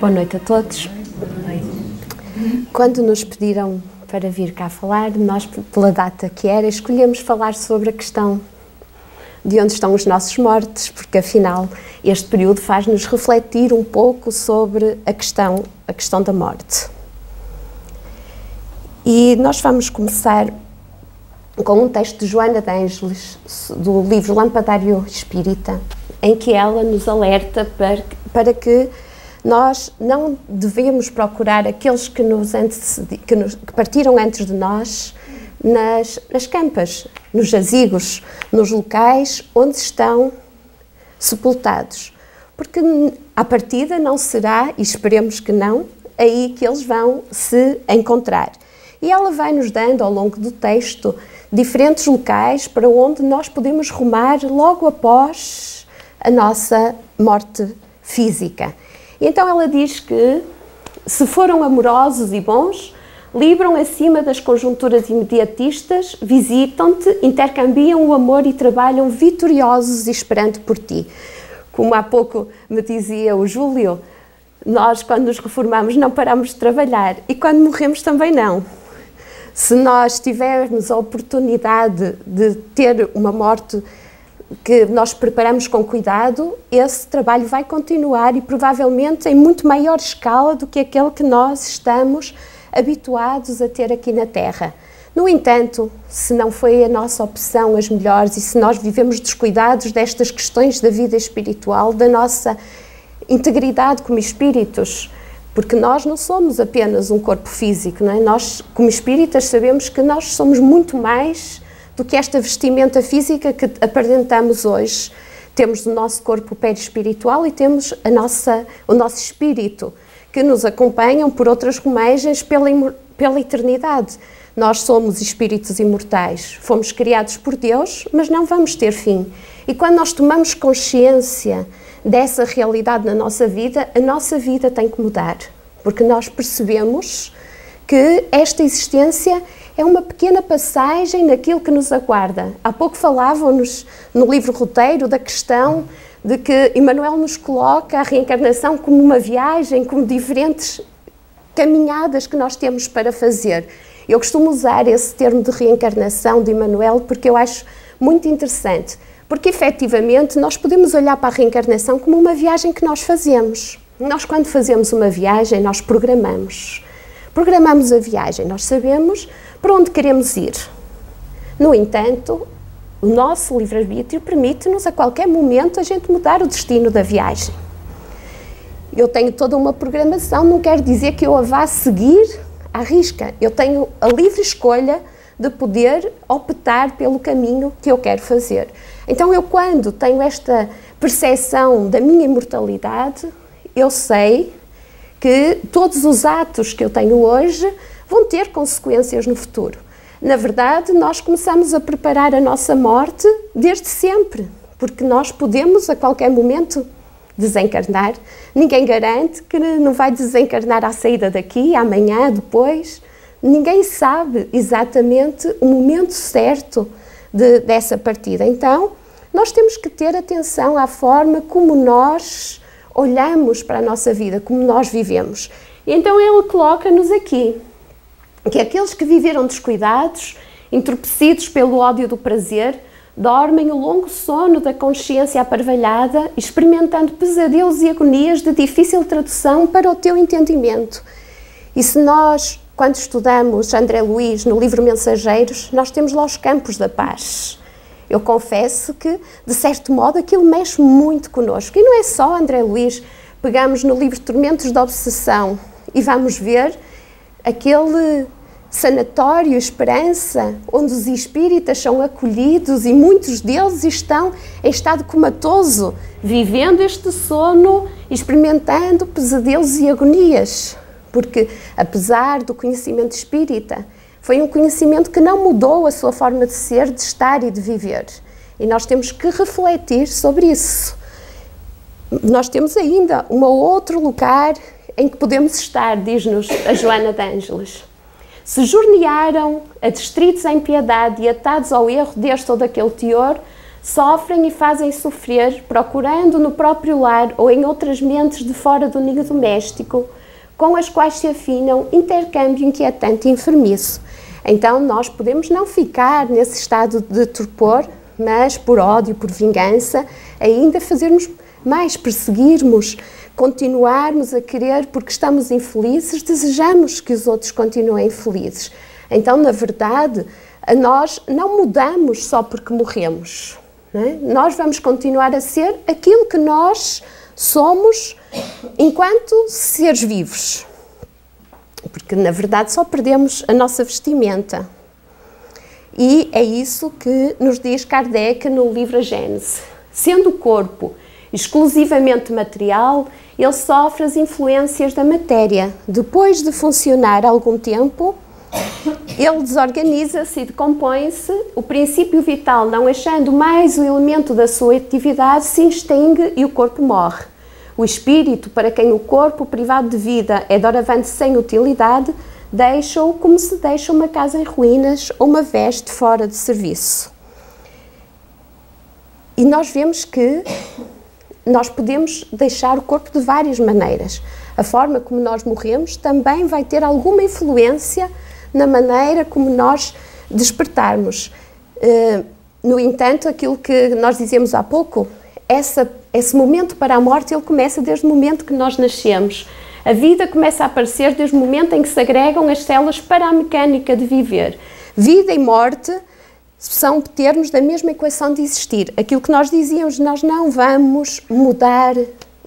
Boa noite a todos. Quando nos pediram para vir cá falar, nós, pela data que era, escolhemos falar sobre a questão de onde estão os nossos mortos, porque afinal este período faz-nos refletir um pouco sobre a questão da morte. E nós vamos começar com um texto de Joana de Ângeles, do livro Lampadário Espírita, em que ela nos alerta para que nós não devemos procurar aqueles que partiram antes de nós nas campas, nos jazigos, nos locais onde estão sepultados. Porque à partida não será, e esperemos que não, aí que eles vão se encontrar. E ela vai nos dando ao longo do texto diferentes locais para onde nós podemos rumar logo após a nossa morte física. E então ela diz que, se foram amorosos e bons, libram acima das conjunturas imediatistas, visitam-te, intercambiam o amor e trabalham vitoriosos e esperando por ti. Como há pouco me dizia o Júlio, nós quando nos reformamos não paramos de trabalhar e quando morremos também não. Se nós tivermos a oportunidade de ter uma morte que nós preparamos com cuidado, esse trabalho vai continuar e provavelmente em muito maior escala do que aquele que nós estamos habituados a ter aqui na Terra. No entanto, se não foi a nossa opção as melhores e se nós vivemos descuidados destas questões da vida espiritual, da nossa integridade como espíritos, porque nós não somos apenas um corpo físico, não é? Nós, como espíritas, sabemos que nós somos muito mais do que esta vestimenta física que aparentamos hoje. Temos o nosso corpo perispiritual e temos o nosso espírito, que nos acompanham por outras romagens pela eternidade. Nós somos espíritos imortais, fomos criados por Deus, mas não vamos ter fim. E quando nós tomamos consciência dessa realidade na nossa vida, a nossa vida tem que mudar, porque nós percebemos que esta existência é uma pequena passagem naquilo que nos aguarda. Há pouco falavam-nos no livro Roteiro da questão de que Emmanuel nos coloca a reencarnação como uma viagem, como diferentes caminhadas que nós temos para fazer. Eu costumo usar esse termo de reencarnação de Emmanuel porque eu acho muito interessante, porque efetivamente nós podemos olhar para a reencarnação como uma viagem que nós fazemos. Nós, quando fazemos uma viagem, nós programamos a viagem, nós sabemos para onde queremos ir. No entanto, o nosso livre-arbítrio permite-nos a qualquer momento a gente mudar o destino da viagem. Eu tenho toda uma programação, não quer dizer que eu a vá seguir à risca. Eu tenho a livre escolha de poder optar pelo caminho que eu quero fazer. Então eu, quando tenho esta percepção da minha imortalidade, eu sei que todos os atos que eu tenho hoje vão ter consequências no futuro. Na verdade, nós começamos a preparar a nossa morte desde sempre, porque nós podemos a qualquer momento desencarnar. Ninguém garante que não vai desencarnar à saída daqui, amanhã, depois. Ninguém sabe exatamente o momento certo dessa partida. Então, nós temos que ter atenção à forma como nós olhamos para a nossa vida, como nós vivemos. E então ele coloca-nos aqui, que aqueles que viveram descuidados, entorpecidos pelo ódio do prazer, dormem o longo sono da consciência aparvalhada, experimentando pesadelos e agonias de difícil tradução para o teu entendimento. E se nós, quando estudamos André Luiz no livro Mensageiros, nós temos lá os campos da paz. Eu confesso que, de certo modo, aquilo mexe muito connosco. E não é só André Luiz. Pegamos no livro Tormentos da Obsessão e vamos ver aquele sanatório Esperança, onde os espíritas são acolhidos e muitos deles estão em estado comatoso, vivendo este sono, experimentando pesadelos e agonias. Porque, apesar do conhecimento espírita, foi um conhecimento que não mudou a sua forma de ser, de estar e de viver. E nós temos que refletir sobre isso. Nós temos ainda um outro lugar em que podemos estar, diz-nos a Joana de Ângeles. Se jornearam a distritos em piedade e atados ao erro deste ou daquele teor, sofrem e fazem sofrer, procurando no próprio lar ou em outras mentes de fora do ninho doméstico, com as quais se afinam intercâmbio inquietante e enfermiço. Então nós podemos não ficar nesse estado de torpor, mas por ódio, por vingança, ainda fazermos mais, perseguirmos, continuarmos a querer porque estamos infelizes, desejamos que os outros continuem felizes. Então, na verdade, nós não mudamos só porque morremos. Não é? Nós vamos continuar a ser aquilo que nós somos enquanto seres vivos. Porque, na verdade, só perdemos a nossa vestimenta. E é isso que nos diz Kardec no livro A Gênese. Sendo o corpo exclusivamente material, ele sofre as influências da matéria. Depois de funcionar algum tempo, ele desorganiza-se e decompõe-se, o princípio vital, não achando mais o elemento da sua atividade, se extingue e o corpo morre. O espírito, para quem o corpo, privado de vida, é doravante sem utilidade, deixa-o como se deixa uma casa em ruínas ou uma veste fora de serviço. E nós vemos que nós podemos deixar o corpo de várias maneiras. A forma como nós morremos também vai ter alguma influência na maneira como nós despertarmos. No entanto, aquilo que nós dizemos há pouco, esse momento para a morte, ele começa desde o momento que nós nascemos. A vida começa a aparecer desde o momento em que se agregam as células para a mecânica de viver. Vida e morte são termos da mesma equação de existir. Aquilo que nós dizíamos, nós não vamos mudar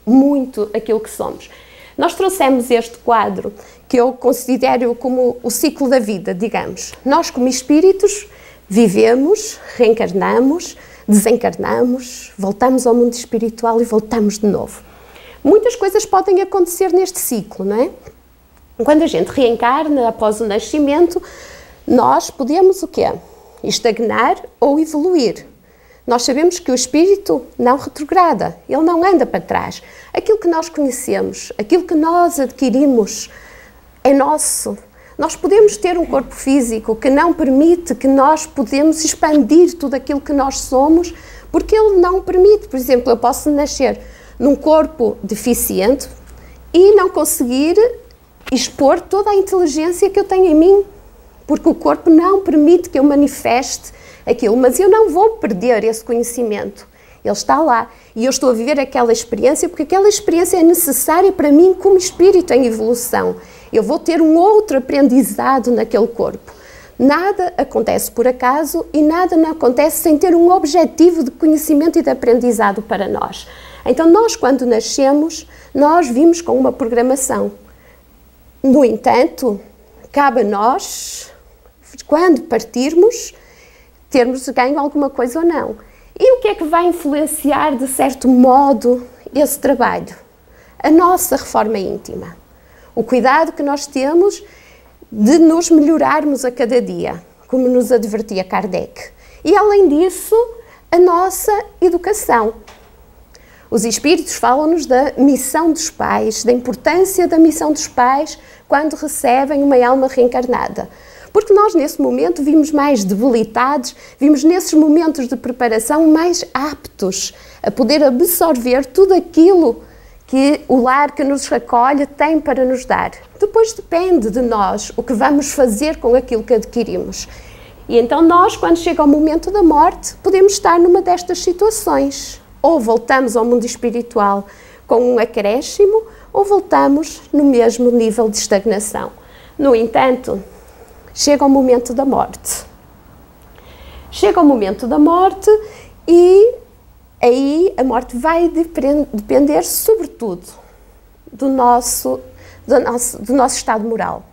muito aquilo que somos. Nós trouxemos este quadro, que eu considero como o ciclo da vida, digamos. Nós, como espíritos, vivemos, reencarnamos, desencarnamos, voltamos ao mundo espiritual e voltamos de novo. Muitas coisas podem acontecer neste ciclo, não é? Quando a gente reencarna após o nascimento, nós podemos o quê? Estagnar ou evoluir. Nós sabemos que o espírito não retrograda, ele não anda para trás. Aquilo que nós conhecemos, aquilo que nós adquirimos é nosso. Nós podemos ter um corpo físico que não permite que nós podemos expandir tudo aquilo que nós somos, porque ele não permite. Por exemplo, eu posso nascer num corpo deficiente e não conseguir expor toda a inteligência que eu tenho em mim, porque o corpo não permite que eu manifeste aquilo, mas eu não vou perder esse conhecimento. Ele está lá e eu estou a viver aquela experiência porque aquela experiência é necessária para mim como espírito em evolução. Eu vou ter um outro aprendizado naquele corpo. Nada acontece por acaso e nada não acontece sem ter um objetivo de conhecimento e de aprendizado para nós. Então nós, quando nascemos, nós vimos com uma programação. No entanto, cabe a nós, quando partirmos, termos ganho alguma coisa ou não. E o que é que vai influenciar, de certo modo, esse trabalho? A nossa reforma íntima. O cuidado que nós temos de nos melhorarmos a cada dia, como nos advertia Kardec. E, além disso, a nossa educação. Os espíritos falam-nos da missão dos pais, da importância da missão dos pais quando recebem uma alma reencarnada. Porque nós, nesse momento, vimos mais debilitados, vimos nesses momentos de preparação mais aptos a poder absorver tudo aquilo que o lar que nos recolhe tem para nos dar. Depois depende de nós o que vamos fazer com aquilo que adquirimos. E então nós, quando chega o momento da morte, podemos estar numa destas situações. Ou voltamos ao mundo espiritual com um acréscimo, ou voltamos no mesmo nível de estagnação. No entanto, chega o momento da morte. Chega o momento da morte e aí a morte vai depender, sobretudo, do nosso estado moral.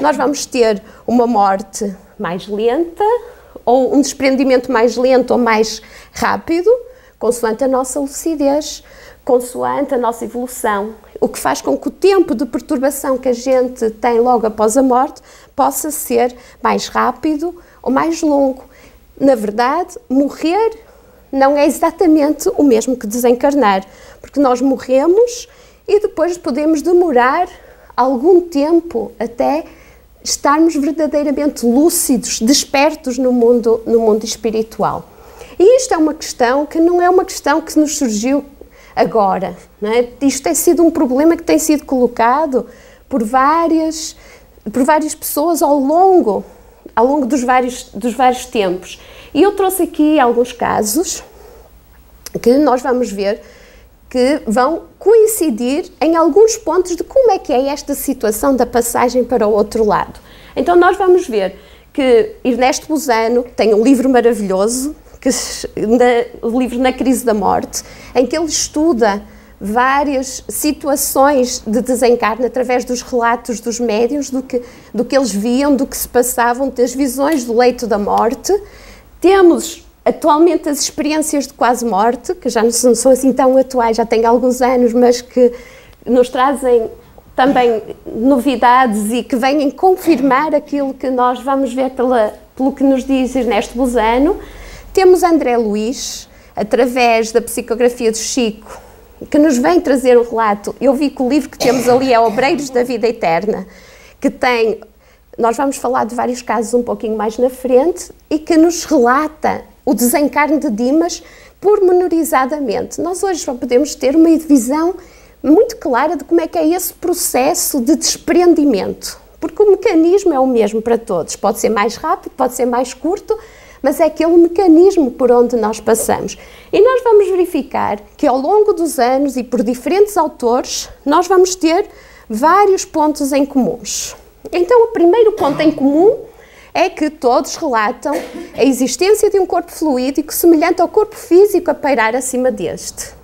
Nós vamos ter uma morte mais lenta, ou um desprendimento mais lento ou mais rápido, consoante a nossa lucidez, consoante a nossa evolução, o que faz com que o tempo de perturbação que a gente tem logo após a morte possa ser mais rápido ou mais longo. Na verdade, morrer não é exatamente o mesmo que desencarnar, porque nós morremos e depois podemos demorar algum tempo até estarmos verdadeiramente lúcidos, despertos no mundo espiritual. E isto é uma questão que não é uma questão que nos surgiu agora, não é? Isto tem sido um problema que tem sido colocado por várias pessoas ao longo dos vários tempos. E eu trouxe aqui alguns casos que nós vamos ver que vão coincidir em alguns pontos de como é que é esta situação da passagem para o outro lado. Então nós vamos ver que Ernesto Buzano tem um livro maravilhoso, o livro Na Crise da Morte, em que ele estuda várias situações de desencarne através dos relatos dos médiuns, do que eles viam, do que se passavam, das visões do leito da morte. Temos atualmente as experiências de quase morte, que já não são assim tão atuais, já têm alguns anos, mas que nos trazem também novidades e que vêm confirmar aquilo que nós vamos ver pelo que nos diz Ernesto Buzano. Temos André Luiz, através da psicografia do Chico, que nos vem trazer o relato. Eu vi que o livro que temos ali é Obreiros da Vida Eterna, que tem, nós vamos falar de vários casos um pouquinho mais na frente, e que nos relata o desencarne de Dimas pormenorizadamente. Nós hoje só podemos ter uma visão muito clara de como é que é esse processo de desprendimento, porque o mecanismo é o mesmo para todos. Pode ser mais rápido, pode ser mais curto, mas é aquele mecanismo por onde nós passamos. E nós vamos verificar que ao longo dos anos e por diferentes autores, nós vamos ter vários pontos em comuns. Então, o primeiro ponto em comum é que todos relatam a existência de um corpo fluídico semelhante ao corpo físico a pairar acima deste.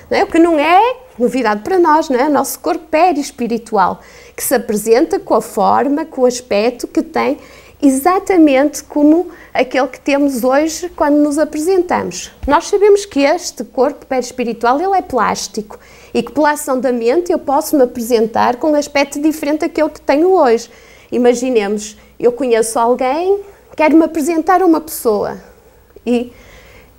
Não é? O que não é novidade para nós, não é? O nosso corpo perispiritual, que se apresenta com a forma, com o aspecto que tem, exatamente como aquele que temos hoje quando nos apresentamos. Nós sabemos que este corpo perispiritual ele é plástico e que pela ação da mente eu posso me apresentar com um aspecto diferente daquele que tenho hoje. Imaginemos, eu conheço alguém, quero me apresentar a uma pessoa e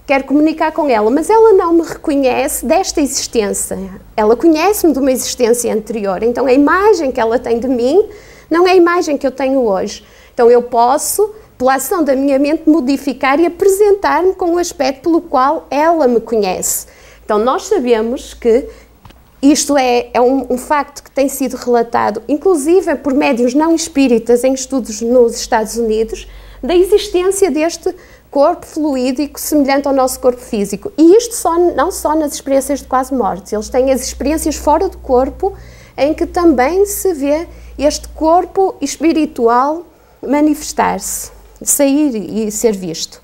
quero comunicar com ela, mas ela não me reconhece desta existência. Ela conhece-me de uma existência anterior, então a imagem que ela tem de mim não é a imagem que eu tenho hoje. Então eu posso, pela ação da minha mente, modificar e apresentar-me com o aspecto pelo qual ela me conhece. Então nós sabemos que isto é um facto que tem sido relatado, inclusive por médiuns não espíritas em estudos nos Estados Unidos, da existência deste corpo fluídico semelhante ao nosso corpo físico. E isto não só nas experiências de quase morte, eles têm as experiências fora do corpo, em que também se vê este corpo espiritual manifestar-se, sair e ser visto.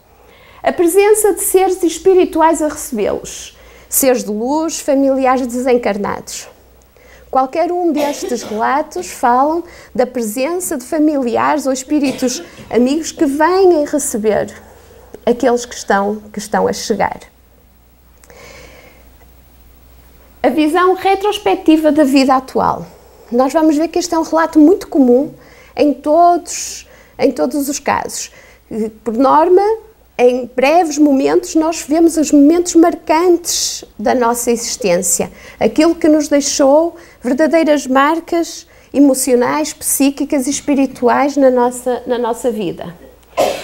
A presença de seres espirituais a recebê-los, seres de luz, familiares desencarnados. Qualquer um destes relatos falam da presença de familiares ou espíritos amigos que vêm receber aqueles que estão a chegar. A visão retrospectiva da vida atual. Nós vamos ver que este é um relato muito comum em todos os casos. Por norma, em breves momentos, nós vemos os momentos marcantes da nossa existência. Aquilo que nos deixou verdadeiras marcas emocionais, psíquicas e espirituais na nossa vida.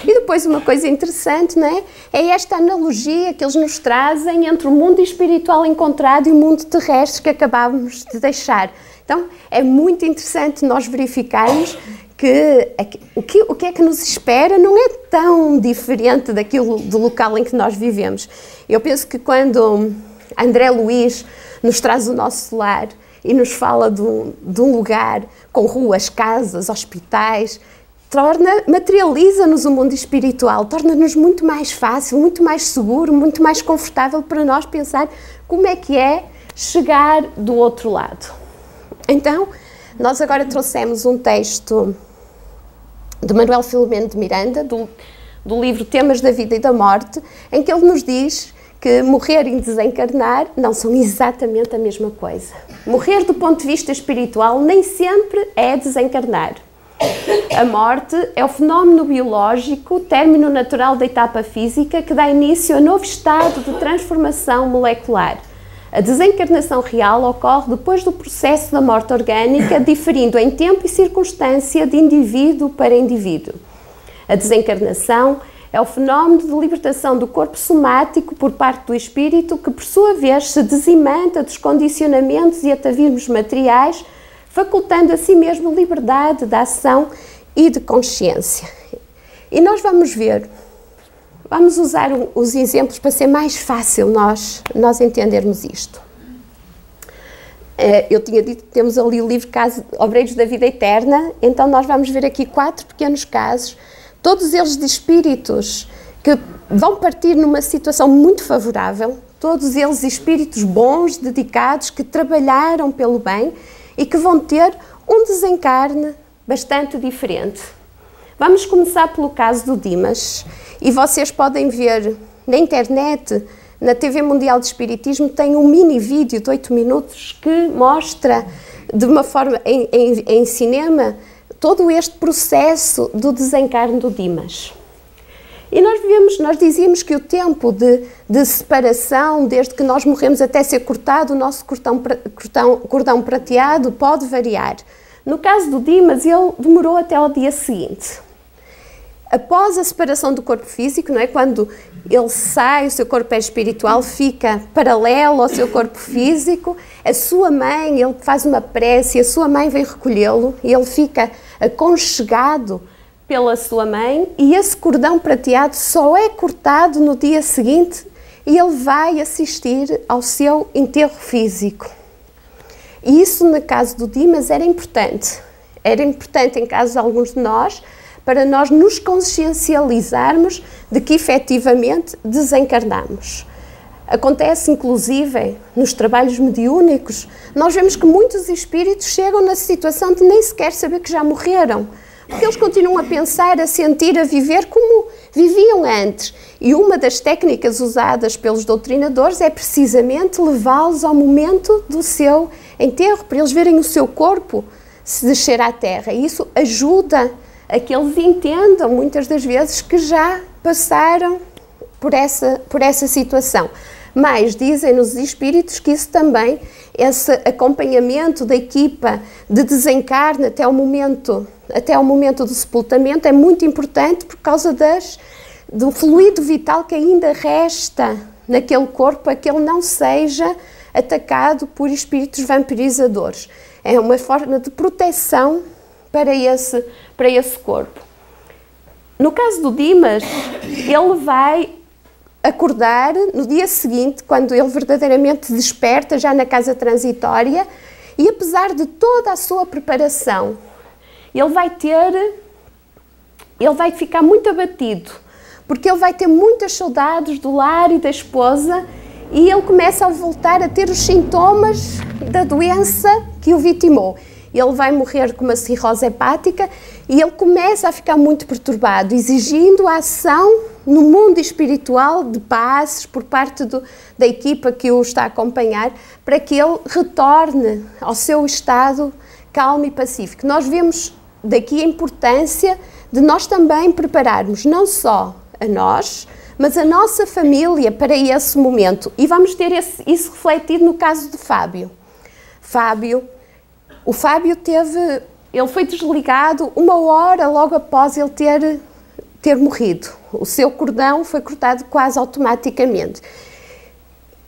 E depois uma coisa interessante, não é? É esta analogia que eles nos trazem entre o mundo espiritual encontrado e o mundo terrestre que acabámos de deixar. Então, é muito interessante nós verificarmos que o que é que nos espera não é tão diferente do local em que nós vivemos. Eu penso que quando André Luiz nos traz o nosso lar e nos fala de um lugar com ruas, casas, hospitais, materializa-nos o mundo espiritual, torna-nos muito mais fácil, muito mais seguro, muito mais confortável para nós pensar como é que é chegar do outro lado. Então, nós agora trouxemos um texto de Manuel Filomeno de Miranda, do livro Temas da Vida e da Morte, em que ele nos diz que morrer e desencarnar não são exatamente a mesma coisa. Morrer do ponto de vista espiritual nem sempre é desencarnar. A morte é o fenómeno biológico, término natural da etapa física, que dá início a novo estado de transformação molecular. A desencarnação real ocorre depois do processo da morte orgânica, diferindo em tempo e circunstância de indivíduo para indivíduo. A desencarnação É o fenómeno de libertação do corpo somático por parte do espírito, que por sua vez se desimanta dos condicionamentos e atavismos materiais, facultando a si mesmo liberdade de ação e de consciência. E nós vamos ver, vamos usar os exemplos para ser mais fácil nós entendermos isto. Eu tinha dito que temos ali o livro Obreiros da Vida Eterna, então nós vamos ver aqui 4 pequenos casos, todos eles de espíritos que vão partir numa situação muito favorável, todos eles espíritos bons, dedicados, que trabalharam pelo bem e que vão ter um desencarne bastante diferente. Vamos começar pelo caso do Dimas, e vocês podem ver na internet, na TV Mundial de Espiritismo, tem um mini vídeo de 8 minutos que mostra de uma forma, em cinema, todo este processo do desencarne do Dimas. E nós dizíamos que o tempo de separação, desde que nós morremos até ser cortado, o nosso cordão prateado pode variar. No caso do Dimas, ele demorou até ao dia seguinte. Após a separação do corpo físico, não é? Quando ele sai, o seu corpo espiritual fica paralelo ao seu corpo físico, a sua mãe, ele faz uma prece, a sua mãe vem recolhê-lo e ele fica aconchegado pela sua mãe, e esse cordão prateado só é cortado no dia seguinte e ele vai assistir ao seu enterro físico. E isso, no caso do Dimas, era importante. Era importante em caso de alguns de nós, para nós nos consciencializarmos de que efetivamente desencarnamos. Acontece, inclusive, nos trabalhos mediúnicos, nós vemos que muitos espíritos chegam na situação de nem sequer saber que já morreram, porque eles continuam a pensar, a sentir, a viver como viviam antes. E uma das técnicas usadas pelos doutrinadores é precisamente levá-los ao momento do seu enterro, para eles verem o seu corpo se descer à terra. E isso ajuda a que eles entendam, muitas das vezes, que já passaram por essa situação. Mas dizem-nos os espíritos que isso também, esse acompanhamento da equipa de desencarne até ao momento do sepultamento, é muito importante por causa do fluido vital que ainda resta naquele corpo, para que ele não seja atacado por espíritos vampirizadores. É uma forma de proteção para esse corpo. No caso do Dimas, ele vai acordar no dia seguinte, quando ele verdadeiramente desperta, já na casa transitória, e apesar de toda a sua preparação, ele vai ficar muito abatido, porque ele vai ter muitas saudades do lar e da esposa, e ele começa a voltar a ter os sintomas da doença que o vitimou. Ele vai morrer com uma cirrose hepática e ele começa a ficar muito perturbado, exigindo a ação no mundo espiritual de passes por parte da equipa que o está a acompanhar, para que ele retorne ao seu estado calmo e pacífico. Nós vemos daqui a importância de nós também prepararmos não só a nós, mas a nossa família para esse momento. E vamos ter isso refletido no caso de Fábio. O Fábio ele foi desligado 1 hora logo após ele ter morrido. O seu cordão foi cortado quase automaticamente.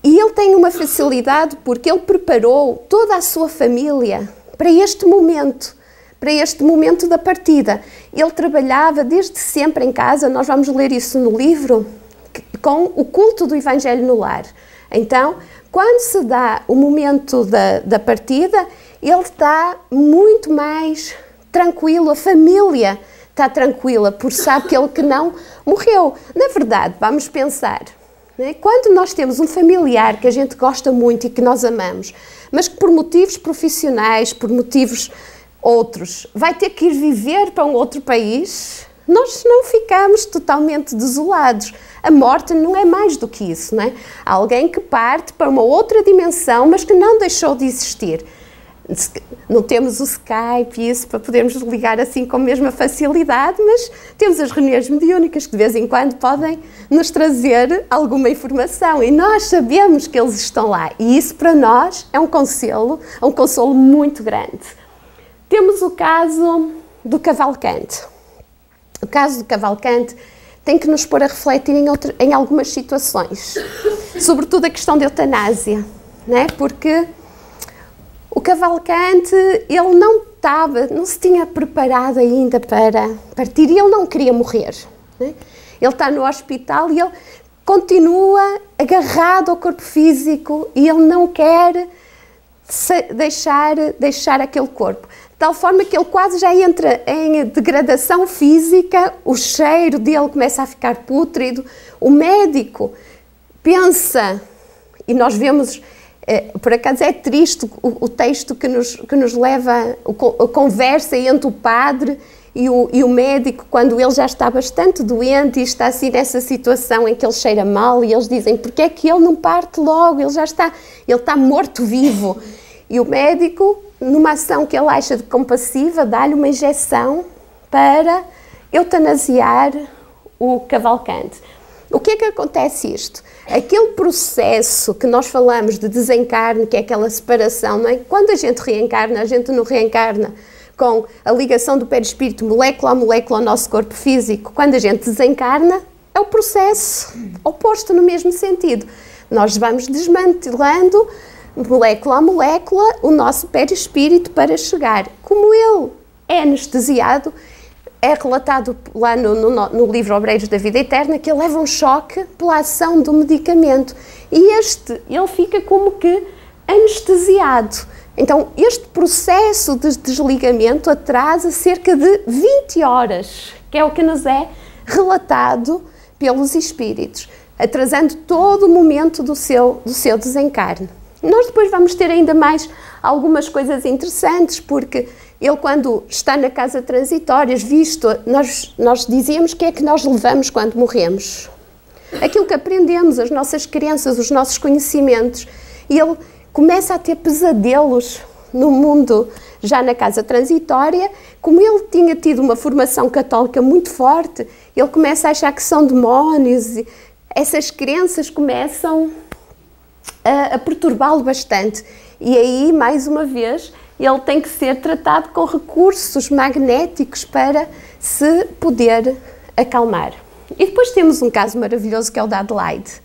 E ele tem uma facilidade porque ele preparou toda a sua família para este momento da partida. Ele trabalhava desde sempre em casa, nós vamos ler isso no livro, com o culto do Evangelho no lar. Então, quando se dá o momento da partida, ele está muito mais tranquilo, a família está tranquila, porque sabe que ele que não morreu. Na verdade, vamos pensar, né? Quando nós temos um familiar que a gente gosta muito e que nós amamos, mas que por motivos profissionais, por motivos outros, vai ter que ir viver para um outro país, nós não ficamos totalmente desolados. A morte não é mais do que isso, não é? Há alguém que parte para uma outra dimensão, mas que não deixou de existir. Não temos o Skype e isso para podermos ligar assim com a mesma facilidade, mas temos as reuniões mediúnicas que de vez em quando podem nos trazer alguma informação e nós sabemos que eles estão lá e isso para nós é um consolo muito grande. Temos o caso do Cavalcante. O caso do Cavalcante tem que nos pôr a refletir em algumas situações, sobretudo a questão da eutanásia, né? Porque o Cavalcante, ele não se tinha preparado ainda para partir e ele não queria morrer, né? Ele está no hospital e ele continua agarrado ao corpo físico e ele não quer deixar aquele corpo. De tal forma que ele quase já entra em degradação física, o cheiro dele começa a ficar pútrido, o médico pensa, e nós vemos, por acaso é triste o texto que nos leva, a conversa entre o padre e o médico, quando ele já está bastante doente e está assim nessa situação em que ele cheira mal, e eles dizem, porque é que ele não parte logo, ele está morto-vivo. E o médico, numa ação que ele acha de compassiva, dá-lhe uma injeção para eutanasiar o Cavalcante. O que é que acontece isto? Aquele processo que nós falamos de desencarne, que é aquela separação, não é? Quando a gente reencarna, a gente não reencarna com a ligação do perispírito molécula a molécula ao nosso corpo físico. Quando a gente desencarna, é o processo oposto no mesmo sentido. Nós vamos desmantelando molécula a molécula o nosso perispírito para chegar. Como ele é anestesiado, é relatado lá no livro Obreiros da Vida Eterna que ele leva um choque pela ação do medicamento e ele fica como que anestesiado. Então, este processo de desligamento atrasa cerca de 20 horas, que é o que nos é relatado pelos espíritos, atrasando todo o momento do seu desencarne. Nós depois vamos ter ainda mais algumas coisas interessantes, porque ele, quando está na casa transitória, nós dizíamos que é que nós levamos quando morremos. Aquilo que aprendemos, as nossas crenças, os nossos conhecimentos. E ele começa a ter pesadelos no mundo, já na casa transitória. Como ele tinha tido uma formação católica muito forte, ele começa a achar que são demónios. E essas crenças começam a perturbá-lo bastante. E aí, mais uma vez, ele tem que ser tratado com recursos magnéticos para se poder acalmar. E depois temos um caso maravilhoso que é o da Adelaide.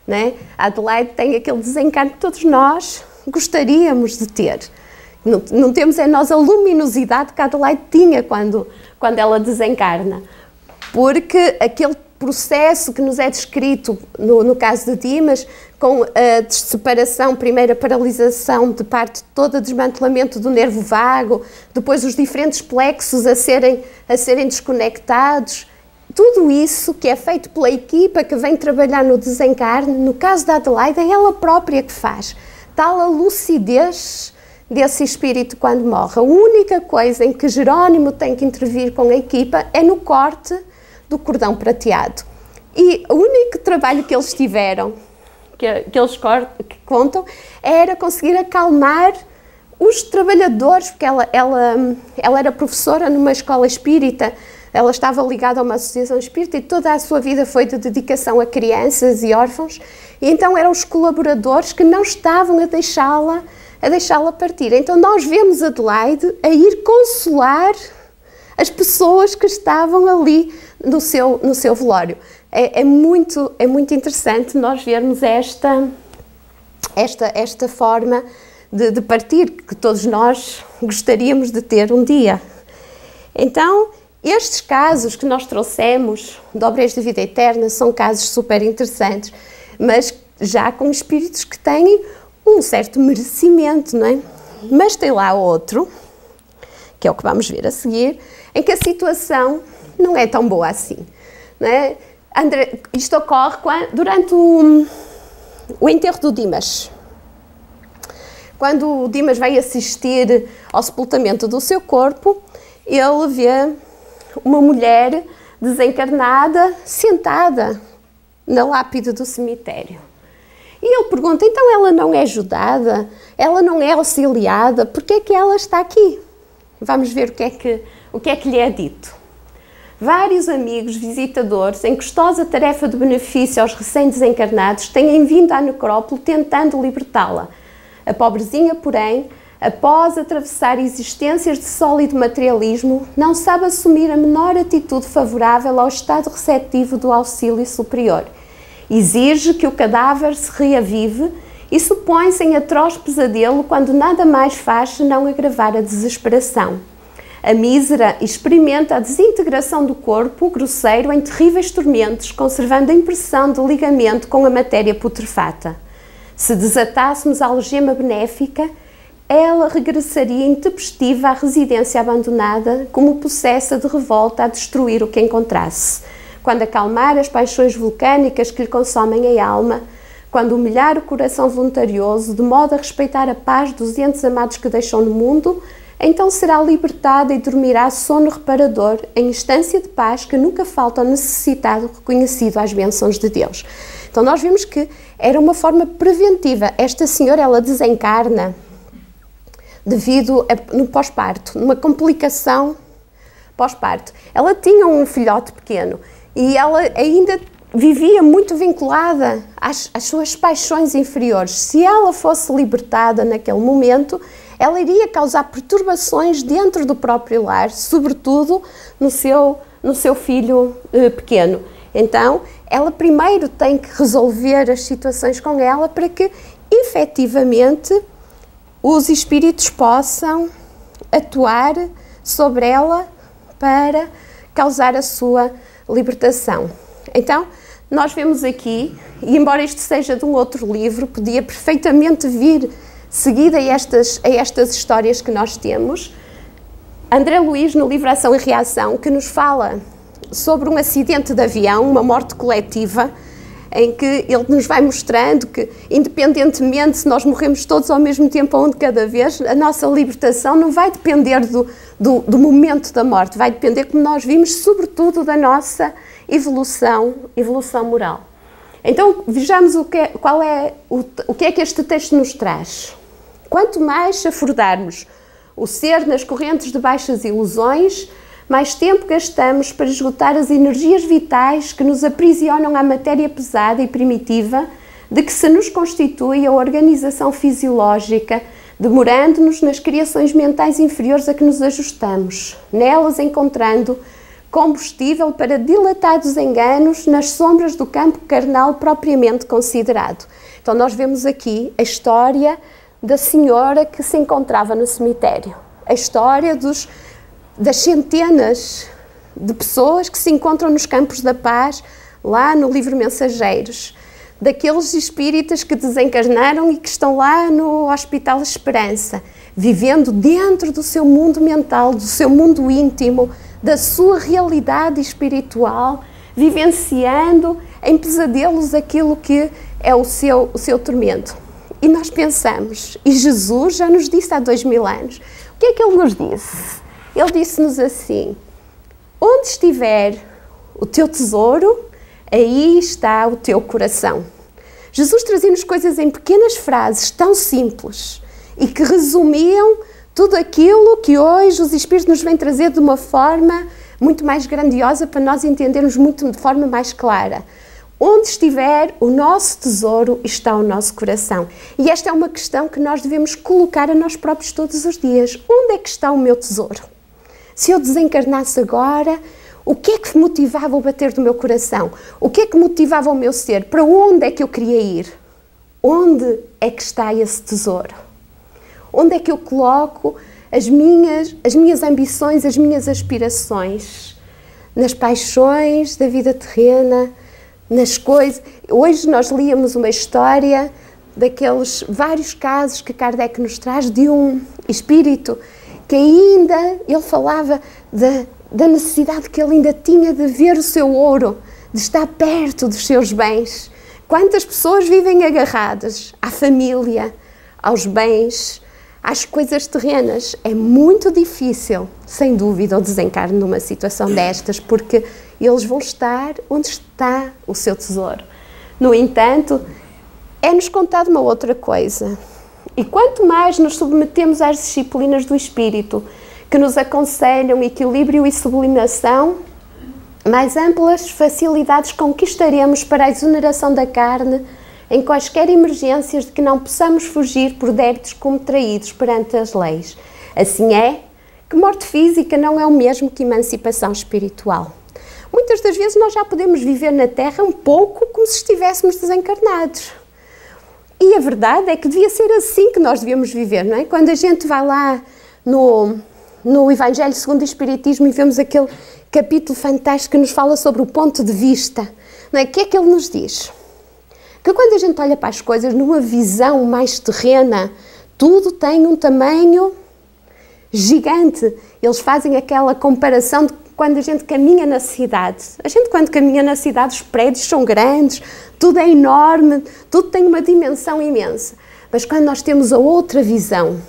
Né? A Adelaide tem aquele desencarne que todos nós gostaríamos de ter. Não temos em nós a luminosidade que a Adelaide tinha quando ela desencarna. Porque aquele processo que nos é descrito no caso de Dimas, com a separação, primeiro a paralisação de parte todo o desmantelamento do nervo vago, depois os diferentes plexos a serem desconectados, tudo isso que é feito pela equipa que vem trabalhar no desencarne, no caso da Adelaide, é ela própria que faz. Tal a lucidez desse espírito quando morre. A única coisa em que Jerónimo tem que intervir com a equipa é no corte do cordão prateado. E o único trabalho que eles tiveram, que eles contam, era conseguir acalmar os trabalhadores, porque ela era professora numa escola espírita. Ela estava ligada a uma associação espírita e toda a sua vida foi de dedicação a crianças e órfãos. E então eram os colaboradores que não estavam a deixá-la partir. Então nós vemos Adelaide a ir consolar as pessoas que estavam ali no seu velório. É muito interessante nós vermos esta forma de partir, que todos nós gostaríamos de ter um dia. Então, estes casos que nós trouxemos de Obreiros da Vida Eterna são casos super interessantes, mas já com espíritos que têm um certo merecimento, não é? Mas tem lá outro, que é o que vamos ver a seguir, em que a situação não é tão boa assim, não é? Isto ocorre durante o enterro do Dimas. Quando o Dimas vai assistir ao sepultamento do seu corpo, ele vê uma mulher desencarnada sentada na lápide do cemitério. E ele pergunta, então ela não é ajudada? Ela não é auxiliada? Por que é que ela está aqui? Vamos ver o que é que lhe é dito. Vários amigos visitadores, em custosa tarefa de benefício aos recém-desencarnados, têm vindo à necrópole tentando libertá-la. A pobrezinha, porém, após atravessar existências de sólido materialismo, não sabe assumir a menor atitude favorável ao estado receptivo do auxílio superior. Exige que o cadáver se reavive e supõe-se em atroz pesadelo quando nada mais faz senão agravar a desesperação. A mísera experimenta a desintegração do corpo grosseiro em terríveis tormentos, conservando a impressão de ligamento com a matéria putrefata. Se desatássemos a algema benéfica, ela regressaria intempestiva à residência abandonada, como possessa de revolta a destruir o que encontrasse. Quando acalmar as paixões vulcânicas que lhe consomem a alma, quando humilhar o coração voluntarioso, de modo a respeitar a paz dos entes amados que deixou no mundo, então será libertada e dormirá sono reparador, em instância de paz que nunca falta ao necessitado reconhecido às bênçãos de Deus. Então nós vimos que era uma forma preventiva. Esta senhora, ela desencarna devido no pós-parto, numa complicação pós-parto. Ela tinha um filhote pequeno e ela ainda vivia muito vinculada às suas paixões inferiores. Se ela fosse libertada naquele momento, ela iria causar perturbações dentro do próprio lar, sobretudo no seu filho pequeno. Então, ela primeiro tem que resolver as situações com ela para que, efetivamente, os espíritos possam atuar sobre ela para causar a sua libertação. Então, nós vemos aqui, e embora isto seja de um outro livro, podia perfeitamente vir seguida a estas histórias que nós temos, André Luiz, no livro Ação e Reação, que nos fala sobre um acidente de avião, uma morte coletiva, em que ele nos vai mostrando que, independentemente se nós morremos todos ao mesmo tempo ou um de cada vez, a nossa libertação não vai depender do momento da morte, vai depender, como nós vimos, sobretudo da nossa evolução moral. Então, vejamos o que é que este texto nos traz. Quanto mais chafurdarmos o ser nas correntes de baixas ilusões, mais tempo gastamos para esgotar as energias vitais que nos aprisionam à matéria pesada e primitiva de que se nos constitui a organização fisiológica, demorando-nos nas criações mentais inferiores a que nos ajustamos, nelas encontrando combustível para dilatados enganos nas sombras do campo carnal propriamente considerado. Então nós vemos aqui a história da senhora que se encontrava no cemitério, a história das centenas de pessoas que se encontram nos Campos da Paz, lá no livro Mensageiros, daqueles espíritas que desencarnaram e que estão lá no Hospital Esperança, vivendo dentro do seu mundo mental, do seu mundo íntimo, da sua realidade espiritual, vivenciando em pesadelos aquilo que é o seu tormento. E nós pensamos, e Jesus já nos disse há 2000 anos, o que é que Ele nos disse? Ele disse-nos assim: onde estiver o teu tesouro, aí está o teu coração. Jesus trazia-nos coisas em pequenas frases tão simples e que resumiam tudo aquilo que hoje os Espíritos nos vêm trazer de uma forma muito mais grandiosa para nós entendermos de forma mais clara. Onde estiver o nosso tesouro, está o nosso coração. E esta é uma questão que nós devemos colocar a nós próprios todos os dias. Onde é que está o meu tesouro? Se eu desencarnasse agora, o que é que motivava o bater do meu coração? O que é que motivava o meu ser? Para onde é que eu queria ir? Onde é que está esse tesouro? Onde é que eu coloco as minhas ambições, as minhas aspirações? Nas paixões da vida terrena, nas coisas. Hoje nós líamos uma história daqueles vários casos que Kardec nos traz de um espírito que ainda, ele falava da necessidade que ele ainda tinha de ver o seu ouro, de estar perto dos seus bens. Quantas pessoas vivem agarradas à família, aos bens, às coisas terrenas? É muito difícil, sem dúvida, o desencarne numa situação destas, porque eles vão estar onde está o seu tesouro. No entanto, é-nos contado uma outra coisa. E quanto mais nos submetemos às disciplinas do Espírito, que nos aconselham equilíbrio e sublimação, mais amplas facilidades conquistaremos para a exoneração da carne em quaisquer emergências de que não possamos fugir por débitos como traídos perante as leis. Assim é que morte física não é o mesmo que emancipação espiritual. Muitas das vezes nós já podemos viver na Terra um pouco como se estivéssemos desencarnados. E a verdade é que devia ser assim que nós devíamos viver, não é? Quando a gente vai lá no Evangelho segundo o Espiritismo e vemos aquele capítulo fantástico que nos fala sobre o ponto de vista, não é? O que é que ele nos diz? Que quando a gente olha para as coisas numa visão mais terrena, tudo tem um tamanho gigante. Eles fazem aquela comparação de quando a gente caminha na cidade. A gente, quando caminha na cidade, os prédios são grandes, tudo é enorme, tudo tem uma dimensão imensa. Mas quando nós temos a outra visão,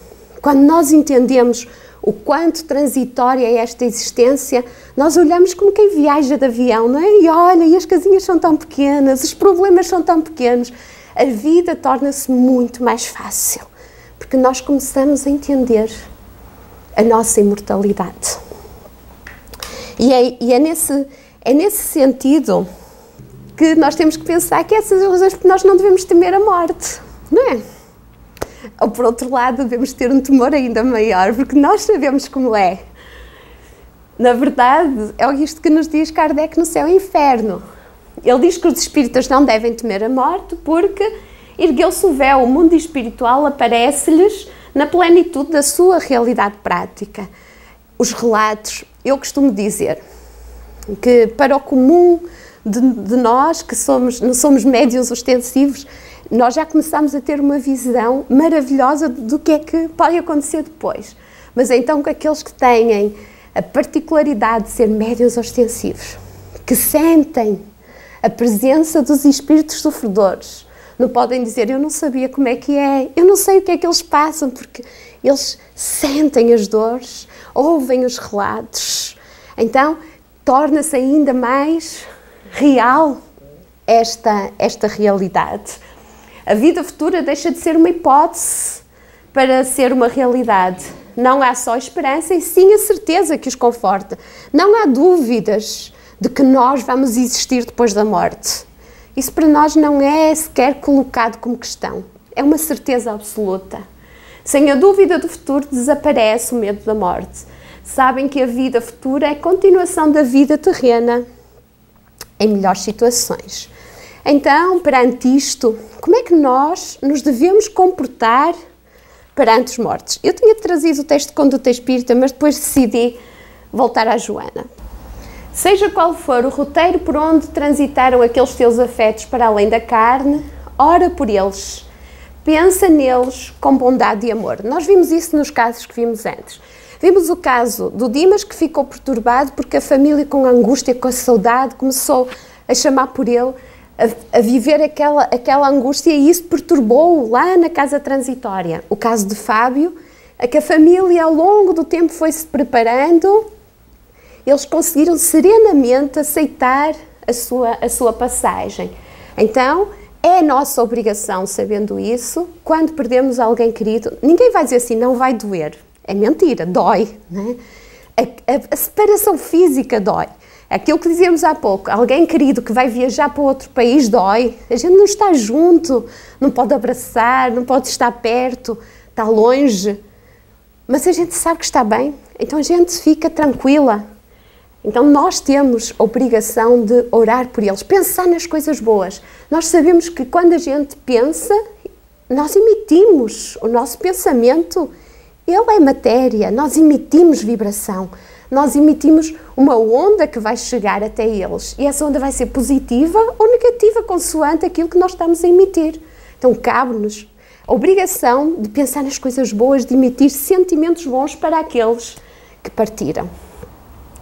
quando nós entendemos o quanto transitória é esta existência, nós olhamos como quem viaja de avião, não é? E olha, e as casinhas são tão pequenas, os problemas são tão pequenos. A vida torna-se muito mais fácil, porque nós começamos a entender a nossa imortalidade. E é nesse sentido que nós temos que pensar que essas são as razões porque nós não devemos temer a morte, não é? Ou, por outro lado, devemos ter um temor ainda maior, porque nós sabemos como é. Na verdade, é isto que nos diz Kardec no Céu e Inferno. Ele diz que os espíritas não devem temer a morte porque ergueu-se o véu, o mundo espiritual aparece-lhes na plenitude da sua realidade prática. Os relatos, eu costumo dizer que para o comum de nós, que não somos médiuns ostensivos, nós já começamos a ter uma visão maravilhosa do que é que pode acontecer depois. Mas então com aqueles que têm a particularidade de ser médiuns ostensivos, que sentem a presença dos espíritos sofredores, não podem dizer, eu não sabia como é que é, eu não sei o que é que eles passam, porque eles sentem as dores, ouvem os relatos. Então, torna-se ainda mais real esta realidade. A vida futura deixa de ser uma hipótese para ser uma realidade. Não há só esperança, e sim a certeza que os conforta. Não há dúvidas de que nós vamos existir depois da morte. Isso para nós não é sequer colocado como questão. É uma certeza absoluta. Sem a dúvida do futuro, desaparece o medo da morte. Sabem que a vida futura é a continuação da vida terrena em melhores situações. Então, perante isto, como é que nós nos devemos comportar perante os mortos? Eu tinha trazido o texto de Conduta Espírita, mas depois decidi voltar à Joana. Seja qual for o roteiro por onde transitaram aqueles teus afetos para além da carne, ora por eles, pensa neles com bondade e amor. Nós vimos isso nos casos que vimos antes. Vimos o caso do Dimas, que ficou perturbado porque a família, com a angústia, com a saudade, começou a chamar por ele, a viver aquela angústia, e isso perturbou-o lá na casa transitória. O caso de Fábio, a que a família ao longo do tempo foi-se preparando, eles conseguiram serenamente aceitar a sua passagem. Então, é a nossa obrigação, sabendo isso, quando perdemos alguém querido, ninguém vai dizer assim, não vai doer. É mentira, dói, não é? A separação física dói. Aquilo que dizíamos há pouco, alguém querido que vai viajar para outro país dói. A gente não está junto, não pode abraçar, não pode estar perto, está longe. Mas a gente sabe que está bem, então a gente fica tranquila. Então nós temos a obrigação de orar por eles, pensar nas coisas boas. Nós sabemos que quando a gente pensa, nós emitimos o nosso pensamento. Ele é matéria, nós emitimos vibração. Nós emitimos uma onda que vai chegar até eles. E essa onda vai ser positiva ou negativa, consoante aquilo que nós estamos a emitir. Então, cabe-nos a obrigação de pensar nas coisas boas, de emitir sentimentos bons para aqueles que partiram.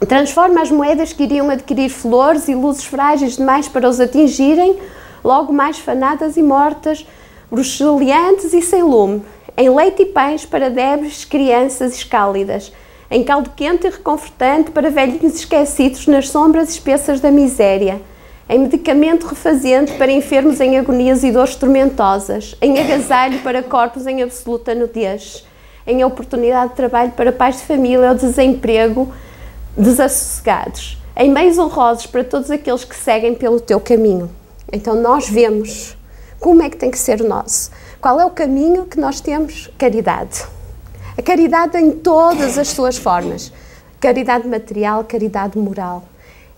Transforma as moedas que iriam adquirir flores e luzes frágeis demais para os atingirem, logo mais fanadas e mortas, bruxuleantes e sem lume, em leite e pães para débeis crianças escálidas, em caldo quente e reconfortante para velhinhos esquecidos nas sombras espessas da miséria, em medicamento refazente para enfermos em agonias e dores tormentosas, em agasalho para corpos em absoluta nudez, em oportunidade de trabalho para pais de família ou desemprego desassossegados, em meios honrosos para todos aqueles que seguem pelo teu caminho. Então nós vemos Como é que tem que ser o nosso? Qual é o caminho que nós temos? Caridade. A caridade em todas as suas formas. Caridade material, caridade moral.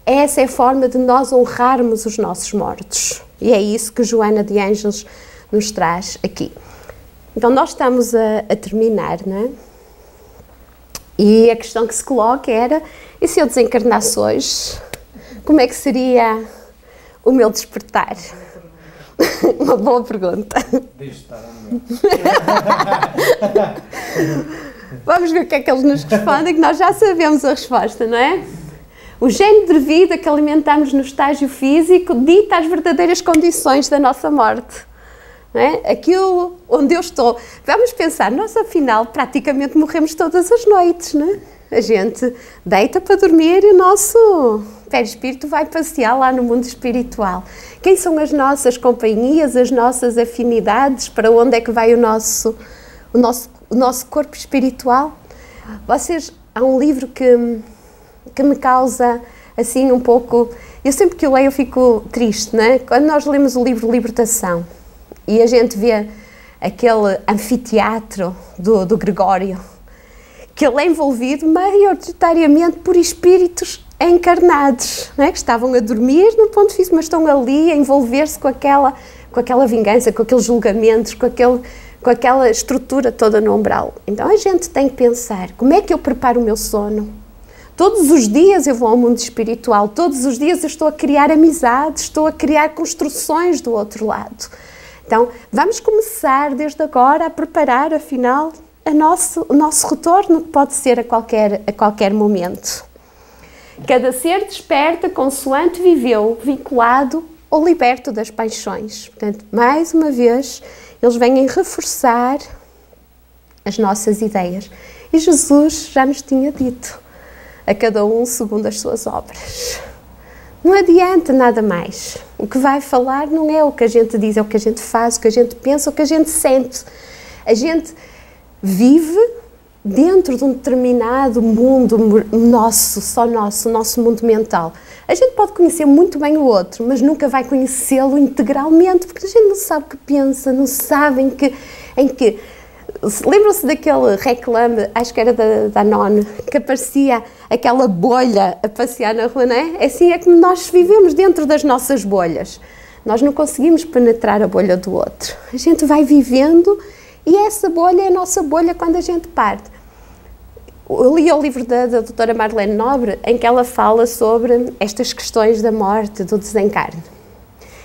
Essa é a forma de nós honrarmos os nossos mortos. E é isso que Joana de Ângeles nos traz aqui. Então, nós estamos a terminar, não é? E a questão que se coloca era, e se eu desencarnasse hoje, como é que seria o meu despertar? Uma boa pergunta. Deixa estar a melhor. Vamos ver o que é que eles nos respondem, que nós já sabemos a resposta, não é? O género de vida que alimentamos no estágio físico dita as verdadeiras condições da nossa morte. Não é? Aquilo onde eu estou. Vamos pensar, nós afinal praticamente morremos todas as noites, não é? A gente deita para dormir e o nosso perispírito vai passear lá no mundo espiritual. Quem são as nossas companhias, as nossas afinidades, para onde é que vai o nosso corpo espiritual? Há um livro que me causa assim um pouco... Eu sempre que o leio eu fico triste, não é? Quando nós lemos o livro Libertação e a gente vê aquele anfiteatro do Gregório, que ele é envolvido maioritariamente por espíritos encarnados, não é? Que estavam a dormir no ponto físico, mas estão ali a envolver-se com aquela vingança, com aqueles julgamentos, com aquela estrutura toda no umbral. Então a gente tem que pensar, como é que eu preparo o meu sono? Todos os dias eu vou ao mundo espiritual, todos os dias eu estou a criar amizades, estou a criar construções do outro lado. Então, vamos começar desde agora a preparar, afinal, o nosso retorno, que pode ser a qualquer momento. Cada ser desperta consoante viveu, vinculado ou liberto das paixões. Portanto, mais uma vez, eles vêm reforçar as nossas ideias. E Jesus já nos tinha dito, a cada um segundo as suas obras. Não adianta nada mais. O que vai falar não é o que a gente diz, é o que a gente faz, o que a gente pensa, o que a gente sente. A gente vive dentro de um determinado mundo nosso, só nosso, o nosso mundo mental. A gente pode conhecer muito bem o outro, mas nunca vai conhecê-lo integralmente, porque a gente não sabe o que pensa, não sabe em que... Lembram-se daquele reclame, acho que era da Danone, que aparecia aquela bolha a passear na rua, não é? Assim é que nós vivemos dentro das nossas bolhas. Nós não conseguimos penetrar a bolha do outro. A gente vai vivendo e essa bolha é a nossa bolha quando a gente parte. Eu li o livro da doutora Marlene Nobre, em que ela fala sobre estas questões da morte, do desencarne.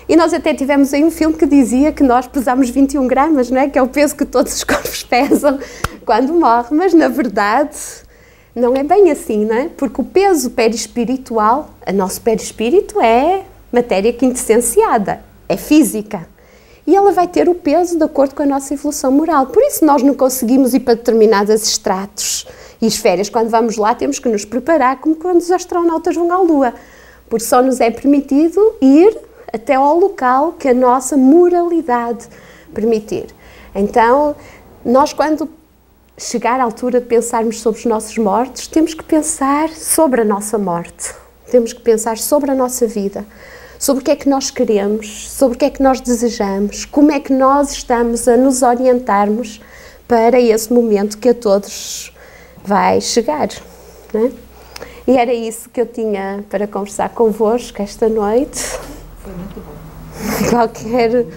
E nós até tivemos aí um filme que dizia que nós pesamos 21 gramas, não é? Que é o peso que todos os corpos pesam quando morrem. Mas, na verdade, não é bem assim, não é? Porque o peso perispiritual, o nosso perispírito é matéria quintessenciada, é física. E ela vai ter o peso de acordo com a nossa evolução moral. Por isso nós não conseguimos ir para determinados estratos e esferas. Quando vamos lá temos que nos preparar como quando os astronautas vão à Lua. Porque só nos é permitido ir até ao local que a nossa moralidade permitir. Então, nós quando chegar à altura de pensarmos sobre os nossos mortos, temos que pensar sobre a nossa morte. Temos que pensar sobre a nossa vida, sobre o que é que nós queremos, sobre o que é que nós desejamos, como é que nós estamos a nos orientarmos para esse momento que a todos vai chegar, não é? E era isso que eu tinha para conversar convosco esta noite. Foi muito bom. Qualquer...